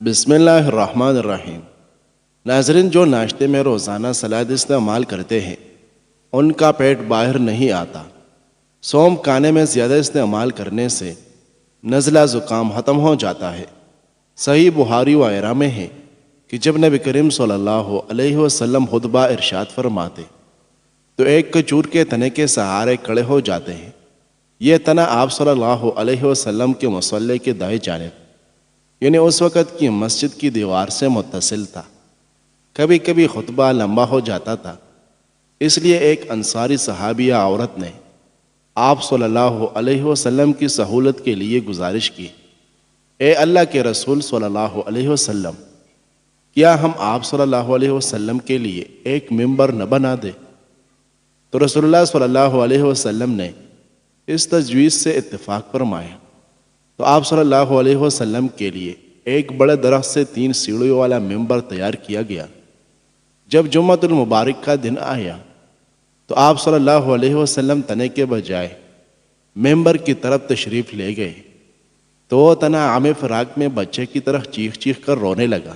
بسم اللہ الرحمن الرحیم۔ ناظرین، جو ناشتے میں روزانہ سلاد استعمال کرتے ہیں ان کا پیٹ باہر نہیں آتا۔ سونف کھانے میں زیادہ استعمال کرنے سے نزلہ زکام ختم ہو جاتا ہے۔ صحیح بخاری وغیرہ میں ہے کہ جب نبی کریم صلی اللہ علیہ وسلم خطبہ ارشاد فرماتے تو ایک کھجور کے تنے کے سہارے کھڑے ہو جاتے ہیں۔ یہ تنا آپ صلی اللہ علیہ وسلم کے مصلی کے دائیں جانب یعنی اس وقت کی مسجد کی دیوار سے متصل تھا۔ کبھی کبھی خطبہ لمبا ہو جاتا تھا، اس لیے ایک انصاری صحابیہ عورت نے آپ صلی اللہ علیہ وسلم کی سہولت کے لیے گزارش کی، اے اللہ کے رسول صلی اللہ علیہ وسلم، کیا ہم آپ صلی اللہ علیہ وسلم کے لیے ایک ممبر نہ بنا دے؟ تو رسول اللہ صلی اللہ علیہ وسلم نے اس تجویز سے اتفاق فرمایا تو آپ صلی اللہ علیہ وسلم کے لیے ایک بڑے درخت سے 3 سیڑھیوں والا ممبر تیار کیا گیا۔ جب جمعۃ المبارک کا دن آیا تو آپ صلی اللہ علیہ وسلم تنے کے بجائے ممبر کی طرف تشریف لے گئے تو وہ تنا عام فراق میں بچے کی طرح چیخ چیخ کر رونے لگا۔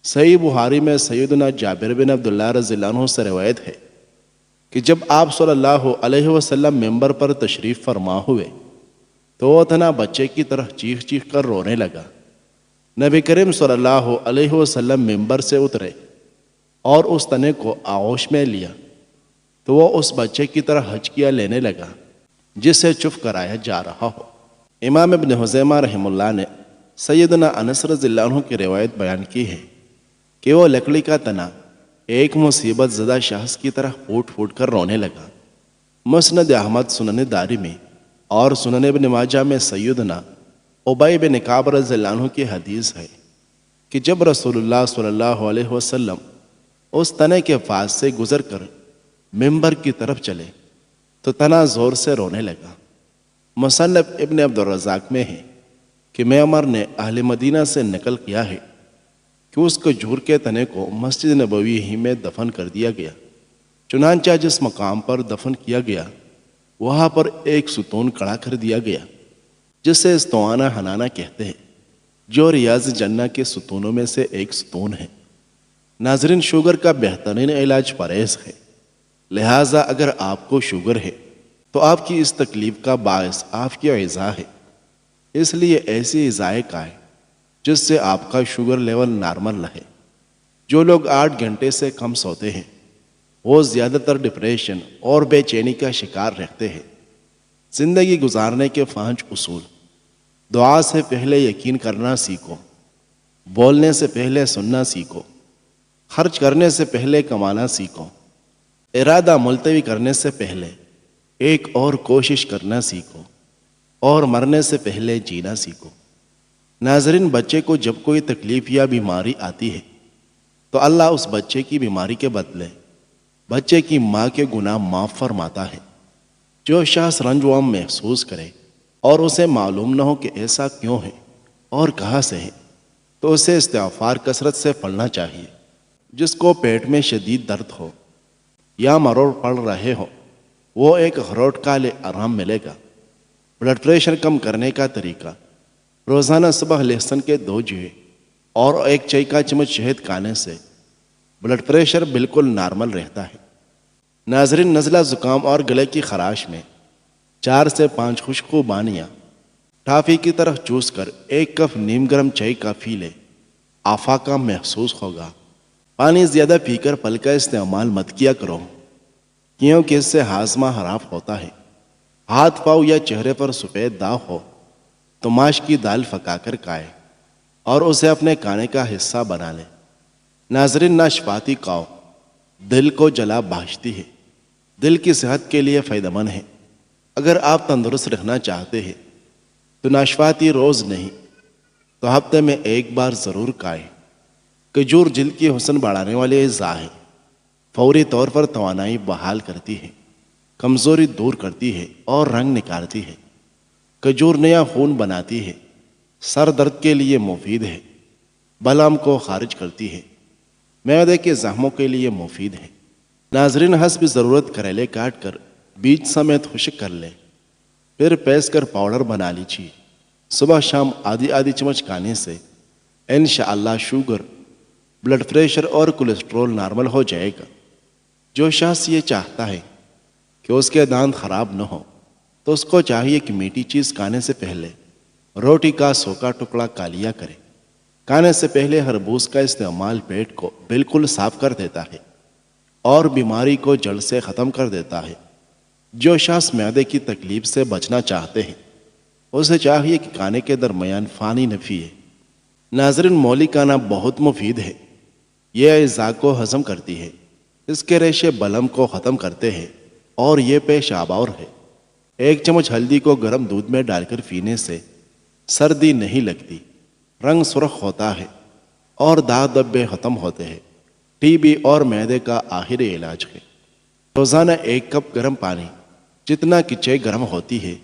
صحیح بخاری میں سیدنا جابر بن عبداللہ رضی اللہ عنہ سے روایت ہے کہ جب آپ صلی اللہ علیہ وسلم ممبر پر تشریف فرما ہوئے تو وہ تنا بچے کی طرح چیخ چیخ کر رونے لگا۔ نبی کریم صلی اللہ علیہ وسلم ممبر سے اترے اور اس تنے کو آغوش میں لیا تو وہ اس بچے کی طرح ہچکیاں لینے لگا جسے چپ کرایا جا رہا ہو۔ امام ابن خزیمہ رحمہ اللہ نے سیدنا انس رضی اللہ عنہ کی روایت بیان کی ہے کہ وہ لکڑی کا تنا ایک مصیبت زدہ شخص کی طرح پھوٹ پھوٹ کر رونے لگا۔ مسند احمد، سنن دارمی اور سنن ابن ماجہ میں سیدنا ابی بن کعب رضی اللہ عنہ کی حدیث ہے کہ جب رسول اللہ صلی اللہ علیہ وسلم اس تنے کے پاس سے گزر کر ممبر کی طرف چلے تو تنا زور سے رونے لگا۔ مصنف ابن عبدالرزاق میں ہے کہ معمر نے اہل مدینہ سے نقل کیا ہے کہ اس کھجور کے تنے کو مسجد نبوی ہی میں دفن کر دیا گیا۔ چنانچہ جس مقام پر دفن کیا گیا وہاں پر ایک ستون کھڑا کر دیا گیا جسے استوانہ حنانہ کہتے ہیں، جو ریاض جنہ کے ستونوں میں سے ایک ستون ہے۔ ناظرین، شوگر کا بہترین علاج پرہیز ہے، لہٰذا اگر آپ کو شوگر ہے تو آپ کی اس تکلیف کا باعث آپ کی غذا ہے، اس لیے ایسی غذائیں کھائیں جس سے آپ کا شوگر لیول نارمل رہے۔ جو لوگ 8 گھنٹے سے کم سوتے ہیں وہ زیادہ تر ڈپریشن اور بے چینی کا شکار رہتے ہیں۔ زندگی گزارنے کے 5 اصول: دعا سے پہلے یقین کرنا سیکھو، بولنے سے پہلے سننا سیکھو، خرچ کرنے سے پہلے کمانا سیکھو، ارادہ ملتوی کرنے سے پہلے ایک اور کوشش کرنا سیکھو، اور مرنے سے پہلے جینا سیکھو۔ ناظرین، بچے کو جب کوئی تکلیف یا بیماری آتی ہے تو اللہ اس بچے کی بیماری کے بدلے بچے کی ماں کے گناہ معاف فرماتا ہے۔ جو شخص رنج و غم محسوس کرے اور اسے معلوم نہ ہو کہ ایسا کیوں ہے اور کہاں سے ہے تو اسے استغفار کثرت سے پڑھنا چاہیے۔ جس کو پیٹ میں شدید درد ہو یا مروڑ پڑ رہے ہو وہ ایک اخروٹ کھا لے، آرام ملے گا۔ بلڈ پریشر کم کرنے کا طریقہ: روزانہ صبح لہسن کے 2 جوئے اور 1 چائے کا چمچ شہد کھانے سے بلڈ پریشر بالکل نارمل رہتا ہے۔ ناظرین، نزلہ زکام اور گلے کی خراش میں 4 سے 5 خشک بانیاں ٹافی کی طرح چوس کر 1 کپ نیم گرم چائے کا پی لے، آفاقہ محسوس ہوگا۔ پانی زیادہ پی کر پل کا استعمال مت کیا کرو کیونکہ اس سے ہاضمہ خراب ہوتا ہے۔ ہاتھ پاؤں یا چہرے پر سفید داغ ہو تو ماش کی دال پکا کر کھائے اور اسے اپنے کھانے کا حصہ بنا لے۔ ناظرین، ناشپاتی کھاؤ، دل کو جلا بخشتی ہے، دل کی صحت کے لیے فائدہ مند ہے۔ اگر آپ تندرست رہنا چاہتے ہیں تو ناشپاتی روز نہیں تو ہفتے میں 1 بار ضرور کھائیں۔ کھجور جلد کی حسن بڑھانے والی اجزاء ہے، فوری طور پر توانائی بحال کرتی ہے، کمزوری دور کرتی ہے اور رنگ نکالتی ہے۔ کھجور نیا خون بناتی ہے، سر درد کے لیے مفید ہے، بلغم کو خارج کرتی ہے، معدے کے زخموں کے لیے مفید ہے۔ ناظرین، حسب ضرورت کریلے کاٹ کر بیج سمیت خشک کر لیں، پھر پیس کر پاؤڈر بنا لیجیے۔ صبح شام آدھی چمچ کھانے سے انشاءاللہ شوگر، بلڈ پریشر اور کولیسٹرول نارمل ہو جائے گا۔ جو شخص یہ چاہتا ہے کہ اس کے دانت خراب نہ ہو تو اس کو چاہیے کہ میٹھی چیز کھانے سے پہلے روٹی کا سوکھا ٹکڑا کھا لیا کرے۔ کھانے سے پہلے خربوز کا استعمال پیٹ کو بالکل صاف کر دیتا ہے اور بیماری کو جڑ سے ختم کر دیتا ہے۔ جو شخص معدے کی تکلیف سے بچنا چاہتے ہیں اسے چاہیے کہ کھانے کے درمیان پانی نہ پیے۔ ناظرین، مولی کھانا بہت مفید ہے۔ یہ اعضاء کو ہضم کرتی ہے، اس کے ریشے بلم کو ختم کرتے ہیں اور یہ پیشاب آور ہے۔ 1 چمچ ہلدی کو گرم دودھ میں ڈال کر پینے سے سردی نہیں لگتی، رنگ سرخ ہوتا ہے اور داغ دھبے ختم ہوتے ہیں۔ ٹی بی اور معدے کا آخری علاج ہے۔ روزانہ 1 کپ گرم پانی جتنا کہ چائے گرم ہوتی ہے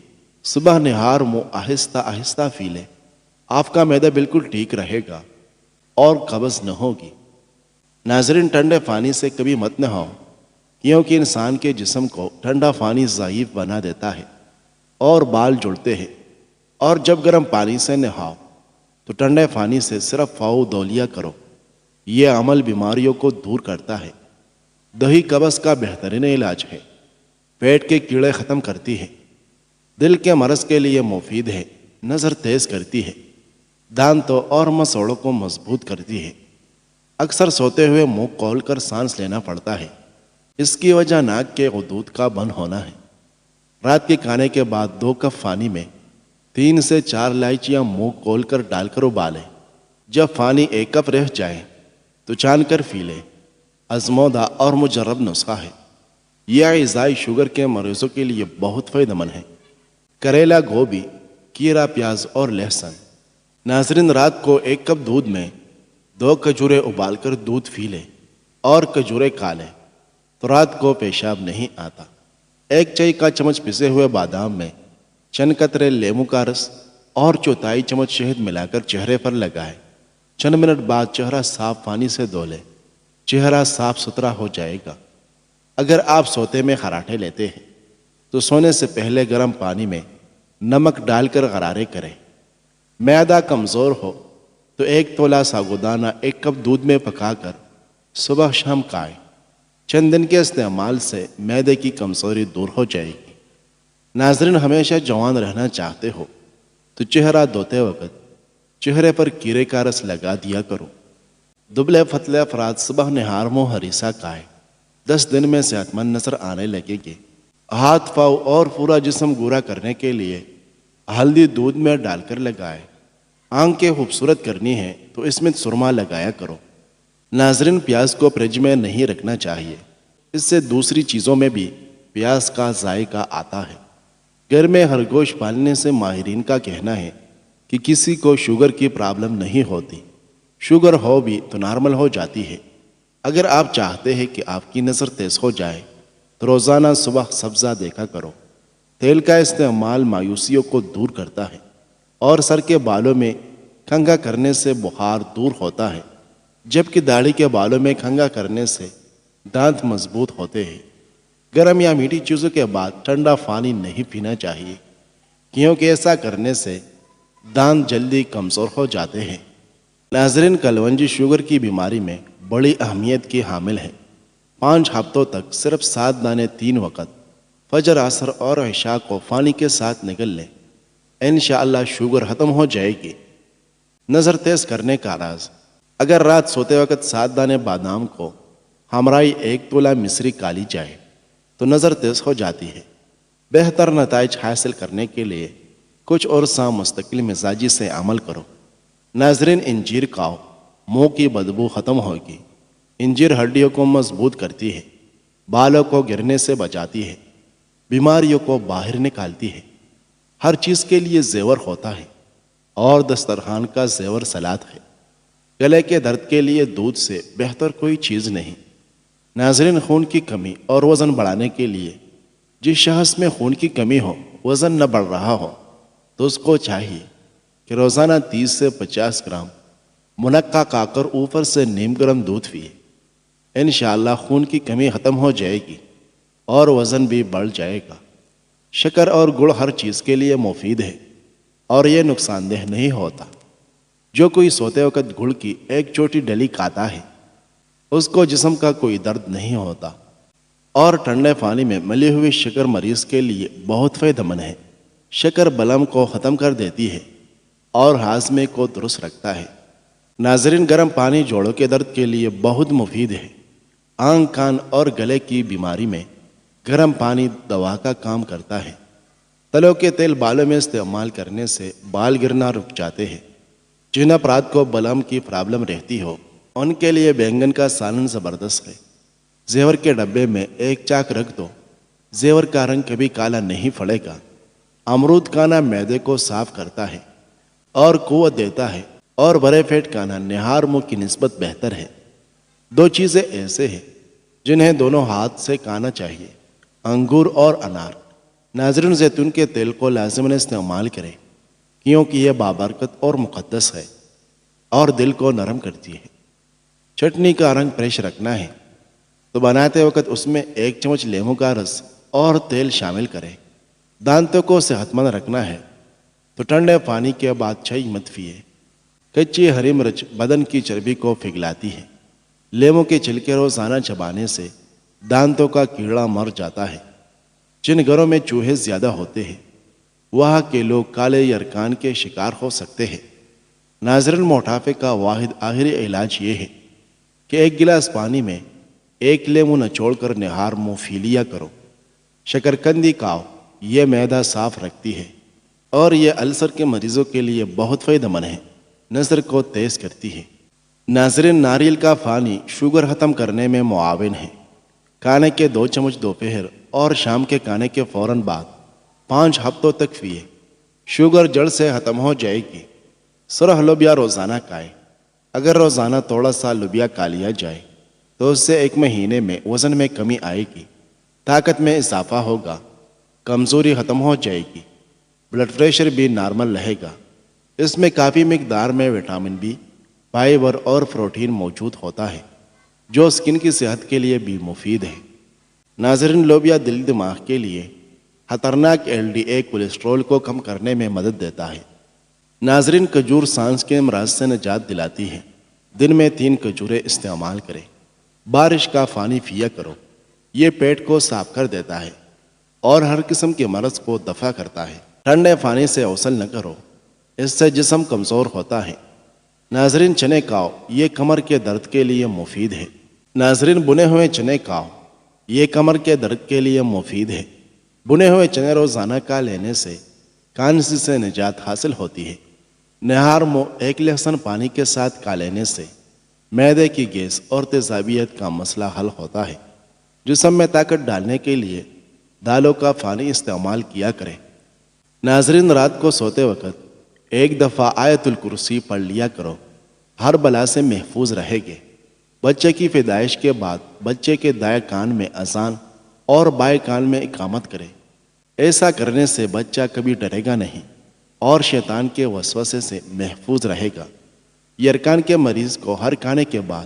صبح نہار منہ آہستہ آہستہ پی لیں۔ آپ کا معدہ بالکل ٹھیک رہے گا اور قبض نہ ہوگی۔ ناظرین، ٹھنڈے پانی سے کبھی مت نہاؤ، کیونکہ انسان کے جسم کو ٹھنڈا پانی ضعیف بنا دیتا ہے اور بال جڑتے ہیں۔ اور جب گرم پانی سے نہاؤ تو ٹھنڈے پانی سے صرف پاؤں دھو لیا کرو۔ یہ عمل بیماریوں کو دور کرتا ہے۔ دہی قبض کا بہترین علاج ہے، پیٹ کے کیڑے ختم کرتی ہے، دل کے مرض کے لیے مفید ہے، نظر تیز کرتی ہے، دانتوں اور مسوڑوں کو مضبوط کرتی ہے۔ اکثر سوتے ہوئے منہ کھول کر سانس لینا پڑتا ہے، اس کی وجہ ناک کے غدود کا بند ہونا ہے۔ رات کے کھانے کے بعد 2 کپ پانی میں 3 سے 4 الائچیاں منہ کھول کر ڈال کر ابالیں۔ جب پانی 1 کپ رہ جائے تو چھان کر پی لیں۔ آزمودہ اور مجرب نسخہ ہے، یہ اعضائی شوگر کے مریضوں کے لیے بہت فائدہ مند ہے۔ کریلا، گوبھی، کیرا، پیاز اور لہسن۔ ناظرین، رات کو 1 کپ دودھ میں 2 کھجوریں ابال کر دودھ پی لیں اور کھجوریں کھا لیں تو رات کو پیشاب نہیں آتا۔ 1 چائے کا چمچ پسے ہوئے بادام میں چند قطرے لیموں کا رس اور 1/4 چمچ شہد ملا کر چہرے پر لگائیں۔ چند منٹ بعد چہرہ صاف پانی سے دھو لیں، چہرہ صاف ستھرا ہو جائے گا۔ اگر آپ سوتے میں خراٹے لیتے ہیں تو سونے سے پہلے گرم پانی میں نمک ڈال کر غرارے کریں۔ معدہ کمزور ہو تو 1 تولہ ساگودانہ 1 کپ دودھ میں پکا کر صبح شام کھائیں۔ چند دن کے استعمال سے معدے کی کمزوری دور ہو جائے گی۔ ناظرین، ہمیشہ جوان رہنا چاہتے ہو تو چہرہ دھوتے وقت چہرے پر کیرے کا رس لگا دیا کرو۔ دبلے پتلے افراد صبح نہار منہ ہریسہ کھائیں، 10 دن میں صحت مند نظر آنے لگے گی۔ ہاتھ، پاؤں اور پورا جسم گورا کرنے کے لیے ہلدی دودھ میں ڈال کر لگائیں۔ آنکھیں خوبصورت کرنی ہے تو اس میں سرما لگایا کرو۔ ناظرین، پیاز کو فریج میں نہیں رکھنا چاہیے، اس سے دوسری چیزوں میں بھی پیاز کا ذائقہ آتا ہے۔ گھر میں خرگوش پالنے سے ماہرین کا کہنا ہے کہ کسی کو شوگر کی پرابلم نہیں ہوتی، شوگر ہو بھی تو نارمل ہو جاتی ہے۔ اگر آپ چاہتے ہیں کہ آپ کی نظر تیز ہو جائے تو روزانہ صبح سبزہ دیکھا کرو۔ تیل کا استعمال مایوسیوں کو دور کرتا ہے اور سر کے بالوں میں کنگھا کرنے سے بخار دور ہوتا ہے، جبکہ داڑھی کے بالوں میں کنگھا کرنے سے دانت مضبوط ہوتے ہیں۔ گرم یا میٹھی چیزوں کے بعد ٹھنڈا پانی نہیں پینا چاہیے، کیونکہ ایسا کرنے سے دانت جلدی کمزور ہو جاتے ہیں۔ ناظرین، کلونجی شوگر کی بیماری میں بڑی اہمیت کی حامل ہے۔ 5 ہفتوں تک صرف 7 دانے 3 وقت فجر، عصر اور عشاء کو پانی کے ساتھ نگل لیں، انشاءاللہ شوگر ختم ہو جائے گی۔ نظر تیز کرنے کا راز: اگر رات سوتے وقت 7 دانے بادام کو ہمراہی 1 تولہ مصری کھا لی جائے تو نظر تیز ہو جاتی ہے۔ بہتر نتائج حاصل کرنے کے لیے کچھ عرصہ مستقل مزاجی سے عمل کرو۔ ناظرین، انجیر کھاؤ، منہ کی بدبو ختم ہوگی۔ انجیر ہڈیوں کو مضبوط کرتی ہے، بالوں کو گرنے سے بچاتی ہے، بیماریوں کو باہر نکالتی ہے۔ ہر چیز کے لیے زیور ہوتا ہے اور دسترخوان کا زیور سلاد ہے۔ گلے کے درد کے لیے دودھ سے بہتر کوئی چیز نہیں۔ ناظرین، خون کی کمی اور وزن بڑھانے کے لیے جس شخص میں خون کی کمی ہو، وزن نہ بڑھ رہا ہو، تو اس کو چاہیے کہ روزانہ 30 سے 50 گرام منقع کھا کر اوپر سے نیم گرم دودھ پیے۔ انشاءاللہ خون کی کمی ختم ہو جائے گی اور وزن بھی بڑھ جائے گا۔ شکر اور گڑ ہر چیز کے لیے مفید ہے اور یہ نقصان دہ نہیں ہوتا۔ جو کوئی سوتے وقت گڑ کی ایک چھوٹی ڈلی کھاتا ہے اس کو جسم کا کوئی درد نہیں ہوتا، اور ٹھنڈے پانی میں ملی ہوئی شکر مریض کے لیے بہت فائدہ مند ہے۔ شکر بلم کو ختم کر دیتی ہے اور ہاضمے کو درست رکھتا ہے۔ ناظرین، گرم پانی جوڑوں کے درد کے لیے بہت مفید ہے۔ آنکھ، کان اور گلے کی بیماری میں گرم پانی دوا کا کام کرتا ہے۔ تلوں کے تیل بالوں میں استعمال کرنے سے بال گرنا رک جاتے ہیں۔ جن افراد کو بلم کی پرابلم رہتی ہو ان کے لیے بینگن کا سالن زبردست ہے۔ زیور کے ڈبے میں ایک چاک رکھ دو، زیور کا رنگ کبھی کالا نہیں پڑے گا۔ امرود کھانا معدے کو صاف کرتا ہے اور قوت دیتا ہے، اور بڑے پیٹ کھانا نہار منہ کی نسبت بہتر ہے۔ دو چیزیں ایسے ہیں جنہیں دونوں ہاتھ سے کھانا چاہیے، انگور اور انار۔ ناظرین، زیتون کے تیل کو لازماً استعمال کریں کیونکہ یہ بابرکت اور مقدس ہے اور دل کو نرم کرتی ہے۔ چٹنی کا رنگ فریش رکھنا ہے تو بناتے وقت اس میں ایک چمچ لیموں کا رس اور تیل شامل کریں۔ دانتوں کو صحت مند رکھنا ہے تو ٹھنڈے پانی کے بعد چائے مت پیے۔ کچی ہری مرچ بدن کی چربی کو پگھلاتی ہے۔ لیموں کے چھلکے روزانہ چبانے سے دانتوں کا کیڑا مر جاتا ہے۔ جن گھروں میں چوہے زیادہ ہوتے ہیں وہاں کے لوگ کالے یرکان کے شکار ہو سکتے ہیں۔ ناظرین، موٹاپے کا واحد آخری علاج یہ ہے کہ ایک گلاس پانی میں ایک لیموں نچوڑ کر نہار منہ پی لیا کرو۔ شکرکندی کھاؤ، یہ معدہ صاف رکھتی ہے اور یہ السر کے مریضوں کے لیے بہت فائدہ مند ہے، نظر کو تیز کرتی ہے۔ ناظرین، ناریل کا پانی شوگر ختم کرنے میں معاون ہے۔ کھانے کے 2 چمچ دوپہر اور شام کے کھانے کے فوراً بعد 5 ہفتوں تک پیے، شوگر جڑ سے ختم ہو جائے گی۔ سرخ لوبیا روزانہ کھائیں۔ اگر روزانہ تھوڑا سا لوبیا کھا لیا جائے تو اس سے 1 مہینے میں وزن میں کمی آئے گی، طاقت میں اضافہ ہوگا، کمزوری ختم ہو جائے گی، بلڈ پریشر بھی نارمل رہے گا۔ اس میں کافی مقدار میں وٹامن بی، فائبر اور پروٹین موجود ہوتا ہے جو اسکن کی صحت کے لیے بھی مفید ہے۔ ناظرین، لوبیا دل دماغ کے لیے خطرناک LDA کولیسٹرول کو کم کرنے میں مدد دیتا ہے۔ ناظرین، کھجور سانس کے امراض سے نجات دلاتی ہے۔ دن میں 3 کھجوریں استعمال کریں۔ بارش کا پانی پیا کرو، یہ پیٹ کو صاف کر دیتا ہے اور ہر قسم کے مرض کو دفع کرتا ہے۔ ٹھنڈے پانی سے غسل نہ کرو، اس سے جسم کمزور ہوتا ہے۔ ناظرین، چنے کھاؤ، یہ کمر کے درد کے لیے مفید ہے۔ ناظرین، بنے ہوئے چنے کھاؤ، یہ کمر کے درد کے لیے مفید ہے۔ بنے ہوئے چنے روزانہ کھا لینے سے کانسی سے نجات حاصل ہوتی ہے۔ نہار منہ 1 لہسن پانی کے ساتھ کھا لینے سے معدے کی گیس اور تیزابیت کا مسئلہ حل ہوتا ہے۔ جسم میں طاقت ڈالنے کے لیے دالوں کا پانی استعمال کیا کریں۔ ناظرین، رات کو سوتے وقت 1 دفعہ آیت الکرسی پڑھ لیا کرو، ہر بلا سے محفوظ رہے گے۔ بچے کی پیدائش کے بعد بچے کے دائیں کان میں اذان اور بائیں کان میں اقامت کرے۔ ایسا کرنے سے بچہ کبھی ڈرے گا نہیں اور شیطان کے وسوسے سے محفوظ رہے گا۔ یرکان کے مریض کو ہر کھانے کے بعد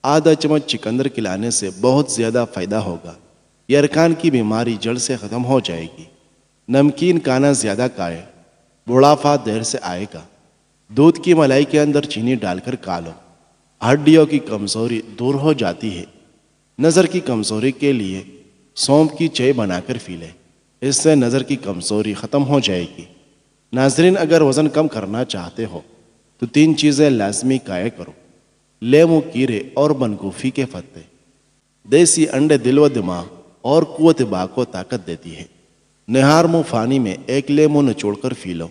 آدھا چمچ چقندر کھلانے سے بہت زیادہ فائدہ ہوگا۔ یرکان کی بیماری جڑ سے ختم ہو جائے گی۔ نمکین کھانا زیادہ کھائے، بڑھاپا دیر سے آئے گا۔ دودھ کی ملائی کے اندر چینی ڈال کر کھا لو، ہڈیوں کی کمزوری دور ہو جاتی ہے۔ نظر کی کمزوری کے لیے سونف کی چائے بنا کر پی لے، اس سے نظر کی کمزوری ختم ہو جائے گی۔ ناظرین، اگر وزن کم کرنا چاہتے ہو تو 3 چیزیں لازمی کھایا کرو: لیموں، کیرے اور بندگوفی کے پتے۔ دیسی انڈے دل و دماغ اور قوت باہ کو طاقت دیتی ہے۔ نہار منہ پانی میں 1 لیموں نچوڑ کر پی لو،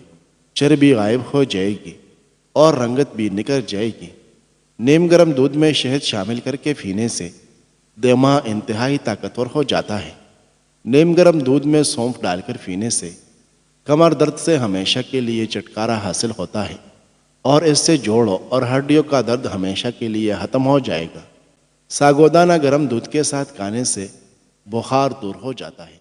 چربی غائب ہو جائے گی اور رنگت بھی نکل جائے گی۔ نیم گرم دودھ میں شہد شامل کر کے پینے سے دماغ انتہائی طاقتور ہو جاتا ہے۔ نیم گرم دودھ میں سونف ڈال کر پینے سے کمر درد سے ہمیشہ کے لیے چھٹکارا حاصل ہوتا ہے اور اس سے جوڑوں اور ہڈیوں کا درد ہمیشہ کے لیے ختم ہو جائے گا۔ ساگودانہ گرم دودھ کے ساتھ کھانے سے بخار دور ہو جاتا ہے۔